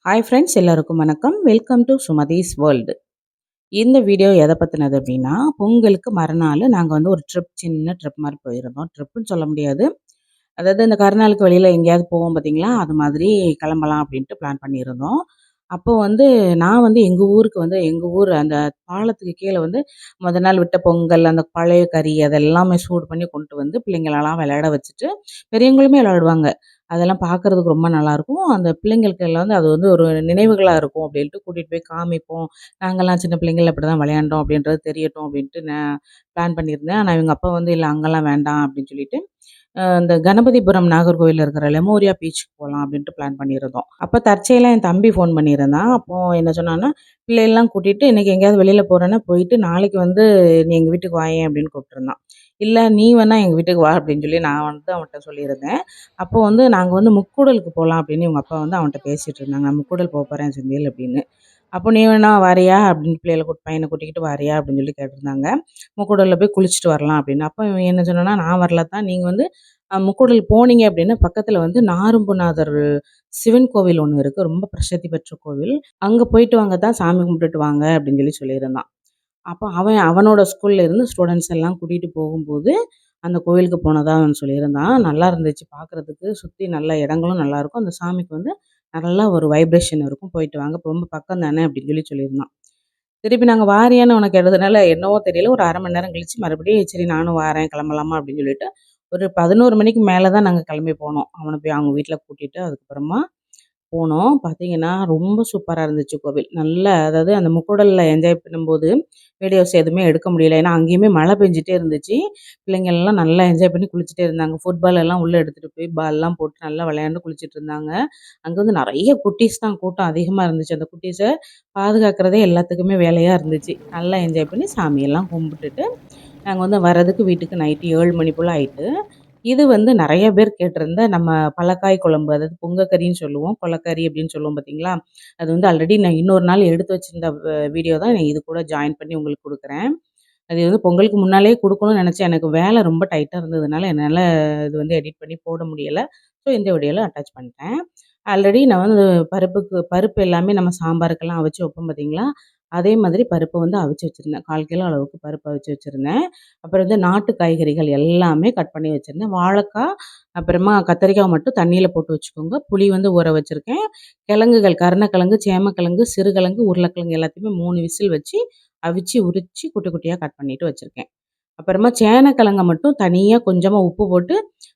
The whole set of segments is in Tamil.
ஹாய் ஃப்ரெண்ட்ஸ், எல்லாருக்கும் வணக்கம். Welcome to Sumathi's world. இந்த வீடியோ எதை பற்றினது அப்படின்னா, பொங்கலுக்கு மறுநாள் நாங்கள் வந்து ஒரு சின்ன ட்ரிப் மாதிரி போயிருந்தோம். ட்ரிப்புன்னு சொல்ல முடியாது. அதாவது இந்த கருநாளுக்கு வெளியில் எங்கேயாவது போவோம் பார்த்தீங்களா, அது மாதிரி கிளம்பலாம் அப்படின்ட்டு பிளான் பண்ணியிருந்தோம். அப்போ வந்து நான் வந்து எங்கள் ஊர் அந்த பாலத்துக்கு கீழே வந்து நாள் விட்ட பொங்கல், அந்த பழைய கறி அதெல்லாமே சூடு பண்ணி கொண்டு வந்து பிள்ளைங்களெல்லாம் விளையாட வச்சுட்டு, பெரியவங்களுமே விளையாடுவாங்க. அதெல்லாம் பார்க்குறதுக்கு ரொம்ப நல்லாயிருக்கும். அந்த பிள்ளைங்களுக்கு எல்லாம் வந்து அது வந்து ஒரு நினைவுகளா இருக்கும் அப்படின்ட்டு கூட்டிகிட்டு போய் காமிப்போம். நாங்கலாம் சின்ன பிள்ளைங்கள்ல இப்படிதான் விளையாண்டோம் அப்படின்றது தெரியட்டும் அப்படின்ட்டு நான் பிளான் பண்ணியிருந்தேன். ஆனா இவங்க அப்பா வந்து இல்ல அங்கலாம் வேண்டாம் அப்படின்னு சொல்லிட்டு, இந்த கணபதிபுரம் நாகர்கோவில்ல இருக்கிற லெமோரியா பீச்சுக்கு போலாம் அப்படின்ட்டு பிளான் பண்ணியிருந்தோம். அப்ப தற்செயலா என் தம்பி ஃபோன் பண்ணியிருந்தான். அப்போ என்ன சொன்னான்னா, பிள்ளையெல்லாம் கூட்டிட்டு இன்னைக்கு எங்கேயாவது வெளியில போறேன்னா போயிட்டு நாளைக்கு வந்து நீ எங்க வீட்டுக்கு வாயேன் அப்படின்னு கூப்பிட்டுருந்தான். இல்ல நீ வேணா எங்க வீட்டுக்கு வா அப்படின்னு சொல்லி நான் வந்து அவன்ட்ட சொல்லியிருந்தேன். அப்போ வந்து நாங்க வந்து முக்கூடலுக்கு போலாம் அப்படின்னு இவங்க அப்பா வந்து அவன்ட்ட பேசிட்டு இருந்தாங்க. நான் முக்கூடல் போறேன் செந்தில் அப்படின்னு. அப்போ "நீ வேணா வாரியா?" அப்படின்னு பையன கூட்டிக்கிட்டு வாரியா? அப்படின்னு சொல்லி கேட்டிருந்தாங்க. முக்கூடல்ல போய் குளிச்சுட்டு வரலாம் அப்படின்னு. அப்போ இவன் என்ன சொன்னான்னா, "நான் வரலத்தான். நீங்க வந்து முக்கூடல் போனீங்க அப்படின்னா, பக்கத்துல வந்து நாரும்புநாதர் சிவன் கோவில் ஒண்ணு இருக்கு. ரொம்ப பிரசித்தி பெற்ற கோவில். அங்க போயிட்டு வாங்க தான் சாமி கும்பிட்டுட்டு வாங்க" அப்படின்னு சொல்லி சொல்லியிருந்தான். அப்போ அவனோட ஸ்கூல்ல இருந்து ஸ்டூடண்ட்ஸ் எல்லாம் கூட்டிட்டு போகும்போது, அந்த கோவிலுக்கு போனதா அவன் சொல்லியிருந்தான். நல்லா இருந்துச்சு பார்க்குறதுக்கு. சுத்தி நல்ல இடங்களும் நல்லாயிருக்கும். அந்த சாமிக்கு வந்து நல்லா ஒரு வைப்ரேஷன் இருக்கும். போயிட்டு வாங்க. ரொம்ப பக்கம் தானே அப்படின்னு சொல்லி சொல்லியிருந்தான். திருப்பி நாங்க வாரியான்னு அவன கேட்டதுனால என்னவோ தெரியல. ஒரு 1/2 மணி நேரம் கழிச்சு மறுபடியும் சரி நானும் வாரேன் கிளம்பலாமா அப்படின்னு சொல்லிட்டு, ஒரு 11 மணிக்கு மேல தான் நாங்க கிளம்பி போனோம். அவன போய் அவங்க வீட்ல கூட்டிட்டு அதுக்கப்புறமா போனோம். பார்த்தீங்கன்னா, ரொம்ப சூப்பரா இருந்துச்சு கோவில். நல்லா அதாவது அந்த முக்கூடல்ல என்ஜாய் பண்ணும்போது, வீடியோஸ் எதுவுமே எடுக்க முடியல. ஏன்னா, அங்கேயுமே மழை பெஞ்சுட்டே இருந்துச்சு. பிள்ளைங்கள்லாம் நல்லா என்ஜாய் பண்ணி குளிச்சுட்டே இருந்தாங்க. ஃபுட்பால் எல்லாம் உள்ள எடுத்துட்டு போய் பால்லாம் போட்டு நல்லா விளையாண்டு குளிச்சுட்டு இருந்தாங்க. அங்க வந்து நெறைய குட்டீஸ் தான் கூட்டம் அதிகமா இருந்துச்சு. அந்த குட்டீஸ பாதுகாக்கிறதே எல்லாத்துக்குமே வேலையா இருந்துச்சு. நல்லா என்ஜாய் பண்ணி சாமியெல்லாம் கும்பிட்டுட்டு, நாங்க வந்து வரதுக்கு வீட்டுக்கு நைட்டு 7 மணி போல ஆயிட்டு. இது வந்து நெறைய பேர் கேட்டிருந்த நம்ம பலக்காய் குழம்பு. அதாவது பொங்கக்கறின்னு சொல்லுவோம். கொள்ளக்கறி அப்படின்னு சொல்லுவோம் பார்த்தீங்களா? அது வந்து ஆல்ரெடி நான் இன்னொரு நாள் எடுத்து வச்சிருந்த வீடியோ தான் நான் இது கூட ஜாயின் பண்ணி உங்களுக்கு குடுக்குறேன். அது வந்து பொங்கலுக்கு முன்னாலயே குடுக்கணும்னு நெனச்சேன். எனக்கு வேலை ரொம்ப டைட்டா இருந்ததுனால, என்னால இது வந்து எடிட் பண்ணி போட முடியல. ஸோ இந்த வீடியோல அட்டாச் பண்ணிட்டேன். ஆல்ரெடி நான் வந்து பருப்பு எல்லாமே நம்ம சாம்பாருக்கெல்லாம் அவிச்சு வைப்போம் பார்த்தீங்களா? அதே மாதிரி பருப்பு வந்து அவிச்சு வச்சிருந்தேன். 1/4 கிலோ அளவுக்கு பருப்பு அவிச்சு வச்சிருந்தேன். அப்புறம் வந்து நாட்டு காய்கறிகள் எல்லாமே கட் பண்ணி வச்சிருந்தேன். வாழைக்காய், அப்புறமா கத்தரிக்காய் மட்டும் தண்ணீல போட்டு வச்சுக்கோங்க. புளி வந்து ஊற வச்சிருக்கேன். கிழங்குகள் கருணக்கிழங்கு, சேமக்கிழங்கு, சிறுகிழங்கு, உருளைக்கிழங்கு எல்லாத்தையுமே 3 விசில் வச்சு அவிச்சு, உரிச்சு குட்டி குட்டியா கட் பண்ணிட்டு வச்சிருக்கேன். அப்புறமா சேனக்கிழங்க மட்டும் தனியா கொஞ்சமா உப்பு போட்டு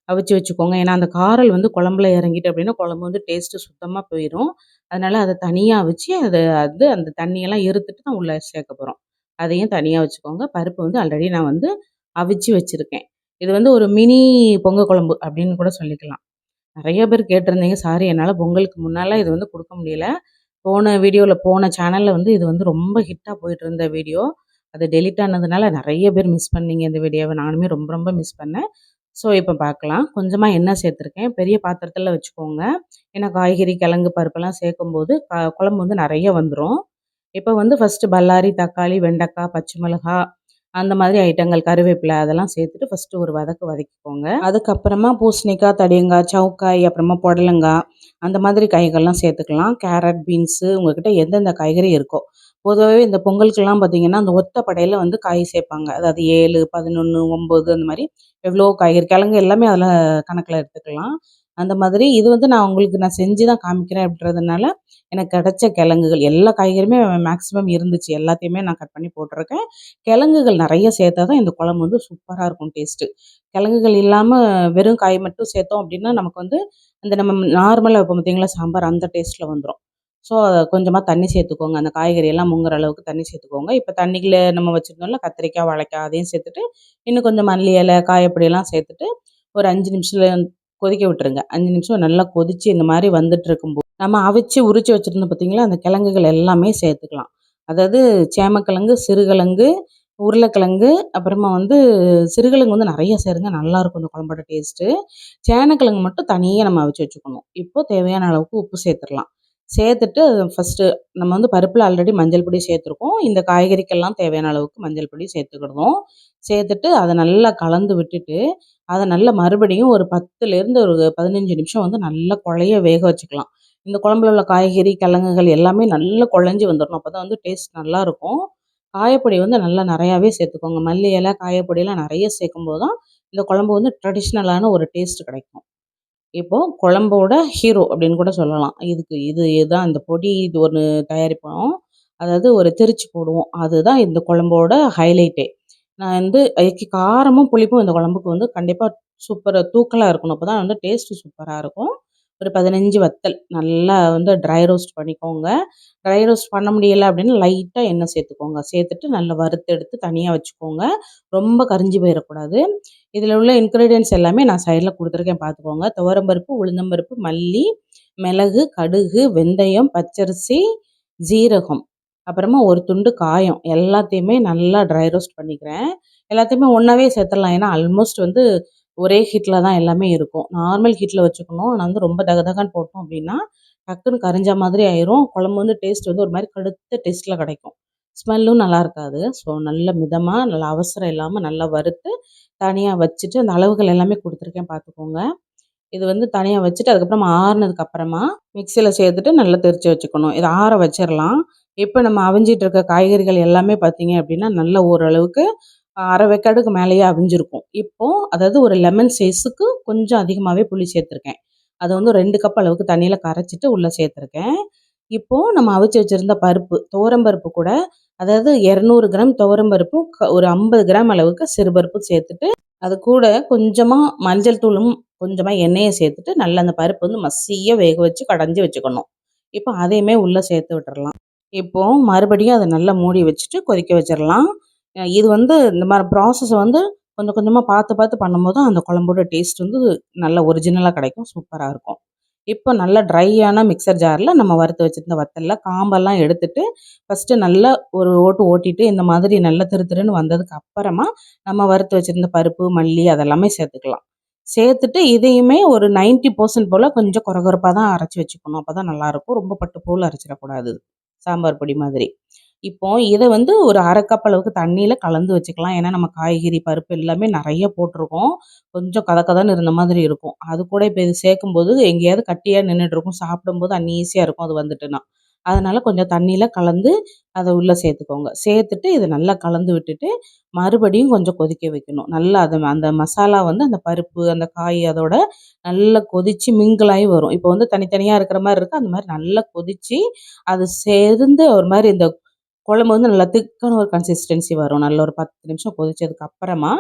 அவிச்சு வச்சுக்கோங்க. ஏன்னா, அந்த காரல் வந்து குழம்புல இறங்கிட்டு அப்படின்னா, குழம்பு வந்து டேஸ்ட்டு சுத்தமா போயிரும். அதனால அத தனியா அவிச்சு, அந்த தண்ணியெல்லாம் இருத்துட்டு தான் உள்ள சேர்க்க போறோம். அதையும் தனியா வச்சுக்கோங்க. பருப்பு வந்து ஆல்ரெடி நான் வந்து அவிச்சு வச்சிருக்கேன். இது வந்து ஒரு மினி பொங்க குழம்பு அப்படின்னு கூட சொல்லிக்கலாம். நெறைய பேர் கேட்டிருந்தீங்க. சாரி என்னால பொங்கலுக்கு முன்னால இது வந்து குடுக்க முடியல. போன சேனல்ல வந்து இது வந்து ரொம்ப ஹிட்டா போயிட்டு இருந்த வீடியோ. அது டெலீட் ஆனதுனால நெறைய பேர் மிஸ் பண்ணீங்க இந்த வீடியோவ. நானுமே ரொம்ப ரொம்ப மிஸ் பண்ணேன். ஸோ இப்ப பார்க்கலாம். கொஞ்சமா எண்ணெய் சேர்த்துருக்கேன். பெரிய பாத்திரத்தில வச்சுக்கோங்க. ஏன்னா காய்கறி, கிழங்கு, பருப்பெல்லாம் சேர்க்கும்போது குழம்பு வந்து நெறைய வந்துரும். இப்ப வந்து ஃபர்ஸ்ட்டு பல்லாரி, தக்காளி, வெண்டைக்காய், பச்சை மிளகா அந்த மாதிரி ஐட்டங்கள் கருவேப்பிலை அதெல்லாம் சேர்த்துட்டு ஃபர்ஸ்ட்டு ஒரு வதக்கிக்கோங்க. அதுக்கப்புறமா பூசணிக்காய், தடியங்காய், சவுக்காய், அப்புறமா புடலங்காய் அந்த மாதிரி காய்கள்லாம் சேர்த்துக்கலாம். கேரட், பீன்ஸு உங்ககிட்ட எந்தெந்த காய்கறி இருக்கோ. பொதுவாவே இந்த பொங்கலுக்கெல்லாம் பார்த்தீங்கன்னா, அந்த ஒத்த படையில வந்து காய் சேர்ப்பாங்க. அதாவது 7, 11, 9 அந்த மாரி எவ்வளோ காய்கறி கிழங்கு எல்லாமே அதில கணக்குல எடுத்துக்கலாம். அந்த மாதிரி இது வந்து நான் செஞ்சு தான் காமிக்கிறேன் அப்படின்றதுனால, எனக்கு கிடைச்ச கிழங்குகள் எல்லா காய்கறியுமே மேக்ஸிமம் இருந்துச்சு. எல்லாத்தையுமே நான் கட் பண்ணி போட்டுருக்கேன். கிழங்குகள் நெறைய சேர்த்தா தான் இந்த குழம்பு வந்து சூப்பரா இருக்கும் டேஸ்ட்டு. கிழங்குகள் இல்லாம வெறும் காய் மட்டும் சேர்த்தோம் அப்டின்னா, நமக்கு வந்து அந்த நம்ம நார்மலா வைப்போம் பார்த்தீங்களா சாம்பார் அந்த டேஸ்ட்ல வந்துரும். ஸோ, கொஞ்சமா தண்ணி சேர்த்துக்கோங்க. அந்த காய்கறி எல்லாம் முங்குற அளவுக்கு தண்ணி சேர்த்துக்கோங்க. இப்ப தண்ணிக்குள்ள நம்ம வச்சிருந்தோம்ல கத்திரிக்காய், வாழைக்காய் அதையும் சேர்த்துட்டு, இன்னும் கொஞ்சம் மல்லி இலை, காயப்பொடியெல்லாம் சேர்த்துட்டு, ஒரு 5 நிமிஷம் கொதிக்க விட்டுருங்க. 5 நிமிஷம் நல்லா கொதிச்சு இந்த மாரி வந்துட்டு இருக்கும்போது, நம்ம அவிச்சு உரிச்சு வச்சிருந்தோம் பார்த்தீங்களா, அந்த கிழங்குகள் எல்லாமே சேர்த்துக்கலாம். அதாவது சேமக்கிழங்கு, சிறுகிழங்கு, உருளைக்கிழங்கு, அப்புறமா வந்து சிறுகிழங்கு வந்து நெறைய சேருங்க. நல்லாயிருக்கும் இந்த குழம்போட டேஸ்ட்டு. சேனக்கிழங்கு மட்டும் தனியா நம்ம அவிச்சு வச்சுக்கணும். இப்போ தேவையான அளவுக்கு உப்பு சேர்த்துறலாம். சேர்த்துட்டு ஃபர்ஸ்ட்டு நம்ம வந்து பருப்புல ஆல்ரெடி மஞ்சள் பொடி சேர்த்துருக்கோம். இந்த காய்கறிக்கெல்லாம் தேவையான அளவுக்கு மஞ்சள் பொடி சேர்த்துக்கிடணும். சேர்த்துட்டு அத நல்லா கலந்து விட்டுட்டு, அத நல்லா மறுபடியும் ஒரு 10லேருந்து ஒரு 15 நிமிஷம் வந்து நல்லா குழைய வேக வச்சுக்கலாம். இந்த குழம்புல உள்ள காய்கறி, கிழங்குகள் எல்லாமே நல்லா குழஞ்சு வந்துரணும். அப்பதான் வந்து டேஸ்ட் நல்லாருக்கும். காயப்பொடி வந்து நல்லா நெறையாவே சேர்த்துக்கோங்க. மல்லி இலை, காயப்பொடியெல்லாம் நெறைய சேர்க்கும்போது தான் இந்த குழம்பு வந்து ட்ரெடிஷ்னலான ஒரு டேஸ்ட் கிடைக்கும். இப்போ குழம்போட ஹீரோ அப்படின்னு கூட சொல்லலாம். இதுதான் இந்த பொடி இது ஒண்ணு தயாரிப்போம். அதாவது ஒரு திருச்சு போடுவோம். அதுதான் இந்த குழம்போட ஹைலைட்டே. நான் வந்து அதுக்கு காரமும், புளிப்பும் இந்த குழம்புக்கு வந்து கண்டிப்பா சூப்பரா தூக்கலா இருக்கணும். அப்பதான் வந்து டேஸ்ட்டு சூப்பரா இருக்கும். ஒரு 15 வத்தல் நல்லா வந்து ட்ரை ரோஸ்ட் பண்ணிக்கோங்க. ட்ரை ரோஸ்ட் பண்ண முடியல அப்படின்னா லைட்டா எண்ணெய் சேர்த்துக்கோங்க. சேர்த்துட்டு நல்லா வறுத்தெடுத்து தனியா வச்சுக்கோங்க. ரொம்ப கரிஞ்சு போயிறக்கூடாது. இதில உள்ள இன்கிரீடியன்ட்ஸ் எல்லாமே நான் சைட்ல குடுத்துருக்கேன் பார்த்துக்கோங்க. துவரம்பருப்பு, உளுந்தம்பருப்பு, மல்லி, மிளகு, கடுகு, வெந்தயம், பச்சரிசி, ஜீரகம், அப்புறமா ஒரு துண்டு காயம் எல்லாத்தையுமே நல்லா ட்ரை ரோஸ்ட் பண்ணிக்கிறேன். எல்லாத்தையுமே ஒண்ணாவே சேர்த்துடலாம். ஏன்னா ஆல்மோஸ்ட் வந்து ஒரே ஹீட்ல தான் எல்லாமே இருக்கும். நார்மல் ஹீட்ல வச்சுக்கணும். ஆனா வந்து ரொம்ப தகதகன்னு போட்டோம் அப்படின்னா, டக்குன்னு கரிஞ்ச மாதிரி ஆயிரும். குழம்பு வந்து டேஸ்ட் வந்து ஒரு மாரி கடுத்த டேஸ்ட்ல கிடைக்கும். ஸ்மெல்லும் நல்லா இருக்காது. ஸோ நல்ல மிதமா, நல்லா அவசரம் இல்லாம நல்லா வறுத்து தனியா வச்சுட்டு, அந்த அளவுகள் எல்லாமே குடுத்துருக்கேன் பார்த்துக்கோங்க. இது வந்து தனியா வச்சுட்டு, அதுக்கப்புறமா ஆறுனதுக்கு அப்புறமா மிக்ஸியில சேர்த்துட்டு நல்லா திரிச்சு வச்சுக்கணும். இத ஆற வச்சிரலாம். இப்ப நம்ம அவிஞ்சிட்டு இருக்க காய்கறிகள் எல்லாமே பார்த்தீங்க அப்படின்னா, நல்ல ஓரளவுக்கு அரை வேக்காடுக்கு மேலேயே அவிஞ்சிருக்கும். இப்போ அதாவது ஒரு லெமன் சைஸுக்கு கொஞ்சம் அதிகமாவே புளி சேர்த்துருக்கேன். அத வந்து 2 கப் அளவுக்கு தண்ணீல கரைச்சுட்டு உள்ள சேர்த்துருக்கேன். இப்போ நம்ம அவிச்சு வச்சிருந்த பருப்பு, துவரம் பருப்பு கூட அதாவது 200 கிராம் துவரம் பருப்பும், ஒரு 50 கிராம் அளவுக்கு சிறுபருப்பும் சேர்த்துட்டு, அது கூட கொஞ்சமா மஞ்சள் தூளும், கொஞ்சமா எண்ணெய சேர்த்துட்டு, நல்லா அந்த பருப்பு வந்து மசிய வேக வச்சு கடைஞ்சு வச்சுக்கணும். இப்போ அதையுமே உள்ள சேர்த்து விட்டுறலாம். இப்போ மறுபடியும் அத நல்லா மூடி வச்சுட்டு கொதிக்க வச்சிரலாம். இது வந்து இந்த மாரி ப்ராசஸ வந்து கொஞ்சம் கொஞ்சமா பார்த்து பார்த்து பண்ணும்போது அந்த குழம்போட டேஸ்ட் வந்து நல்ல ஒரிஜினலா கிடைக்கும். சூப்பரா இருக்கும். இப்போ நல்லா ட்ரையான மிக்ஸர் ஜார்ல நம்ம வறுத்து வச்சிருந்த வத்தல்ல காம்பெல்லாம் எடுத்துட்டு, ஃபர்ஸ்ட்டு நல்லா ஒரு ஓட்டு ஓட்டிட்டு, இந்த மாதிரி நல்லா திரு திருன்னு வந்ததுக்கு அப்பறமா, நம்ம வறுத்து வச்சிருந்த பருப்பு, மல்லி அதெல்லாமே சேர்த்துக்கலாம். சேர்த்துட்டு இதையுமே ஒரு 90% போல கொஞ்சம் கொர கொரப்பா தான் அரைச்சு வச்சுக்கணும். அப்பதான் நல்லாயிருக்கும். ரொம்ப பட்டு போல அரைச்சிடக்கூடாது. சாம்பார் பொடி மாதிரி. இப்போ இத வந்து ஒரு 1/2 கப் அளவுக்கு தண்ணீல கலந்து வச்சுக்கலாம். ஏன்னா, நம்ம காய்கறி, பருப்பு எல்லாமே நெறைய போட்டுருக்கோம். கொஞ்சம் கத கதன்னு இருந்த மாதிரி இருக்கும். அது கூட இப்ப இது சேர்க்கும்போது எங்கேயாவது கட்டியா நின்னுட்டுருக்கும். சாப்பிடும்போது அன்ஈஸியா இருக்கும் அது வந்துட்டுனா. அதனால கொஞ்சம் தண்ணீல கலந்து அத உள்ள சேர்த்துக்கோங்க. சேர்த்துட்டு இத நல்லா கலந்து விட்டுட்டு, மறுபடியும் கொஞ்சம் கொதிக்க வைக்கணும். நல்லா அந்த மசாலா வந்து அந்த பருப்பு, அந்த காய் அதோட நல்லா கொதிச்சு மிங்கிள் ஆயி வரும். இப்போ வந்து தனித்தனியா இருக்கிற மாரி இருக்கு. அந்த மாரி நல்லா கொதிச்சு, அது சேர்ந்து ஒரு மாரி இந்த குழம்பு வந்து நல்லா திக்கான ஒரு கன்சிஸ்டன்சி வரும். நல்ல ஒரு 10 நிமிஷம் கொதிச்சதுக்கு அப்புறமா,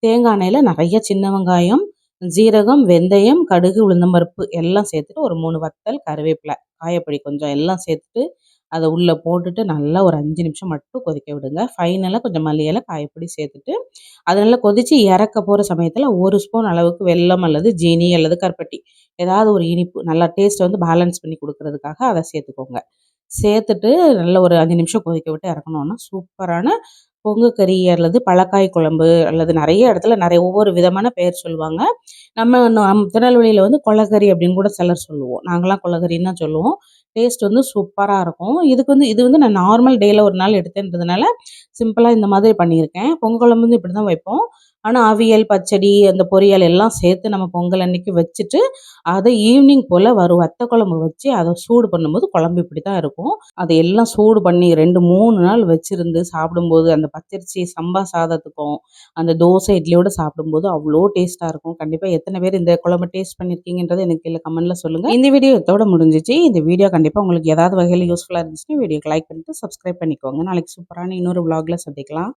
தேங்காய் எண்ணெயில நெறைய சின்ன வெங்காயம், ஜீரகம், வெந்தயம், கடுகு, உளுந்தம்பருப்பு எல்லாம் சேர்த்துட்டு ஒரு 3 வத்தல், கருவேப்பில, காயப்பொடி கொஞ்சம் எல்லாம் சேர்த்துட்டு, அத உள்ள போட்டுட்டு நல்லா ஒரு 5 நிமிஷம் மட்டும் கொதிக்க விடுங்க. ஃபைனலா கொஞ்சம் மல்லி இல, காயப்பொடி சேர்த்துட்டு, அது நல்லா கொதிச்சு இறக்க போற சமயத்தில 1 ஸ்பூன் அளவுக்கு வெல்லம் அல்லது ஜீனி அல்லது கருப்பட்டி ஏதாவது ஒரு இனிப்பு நல்லா டேஸ்ட்ட வந்து பேலன்ஸ் பண்ணி குடுக்குறதுக்காக அத சேர்த்துக்கோங்க. சேர்த்துட்டு நல்ல ஒரு 5 நிமிஷம் கொதிக்க விட்டு இறக்குனோம்னா, சூப்பரான பொங்கு கறி அல்லது பழக்காய் குழம்பு அல்லது நெறைய இடத்துல ஒவ்வொரு விதமான பெயர் சொல்லுவாங்க. திருநெல்வேலியில வந்து கொள்ளக்கறி அப்படின்னு கூட சிலர் சொல்லுவோம். நாங்கலாம் கொள்ளக்கறின்னு தான் சொல்லுவோம். டேஸ்ட் வந்து சூப்பரா இருக்கும். இது வந்து நான் நார்மல் டேல ஒரு நாள் எடுத்தேன்றதுனால, சிம்பிளா இந்த மாதிரி பண்ணியிருக்கேன். பொங்கல் குழம்பு வந்து இப்படி தான் வைப்போம். ஆனா அவியல், பச்சடி, அந்த பொரியல் எல்லாம் சேர்த்து நம்ம பொங்கல் அன்னைக்கு வச்சுட்டு, அத ஈவினிங் போல வத்த குழம்பு வச்சு அத சூடு பண்ணும்போது குழம்பு இப்படி தான் இருக்கும். அத எல்லாம் சூடு பண்ணி 2, 3 நாள் வச்சிருந்து சாப்பிடும்போது, அந்த பச்சரிசி சம்பா சாதத்துக்கும், அந்த தோசை, இட்லியோட சாப்பிடும்போது அவ்ளோ டேஸ்ட்டா இருக்கும். கண்டிப்பா எத்தன பேர் இந்த குழம்பு டேஸ்ட் பண்ணியிருக்கீங்கன்றத எனக்கு கீழ கமெண்ட்ல சொல்லுங்க. இந்த வீடியோ இதோட முடிஞ்சுச்சு. இந்த வீடியோ கண்டிப்பா உங்களுக்கு ஏதாவது வகையில யூஸ்ஃபுல்லா இருந்துச்சுன்னா, வீடியோக்கு லைக் பண்ணிட்டு சப்ஸ்கிரைப் பண்ணிக்கோங்க. நாளைக்கு சூப்பரான இன்னொரு விளாக்ல சந்திக்கலாம்.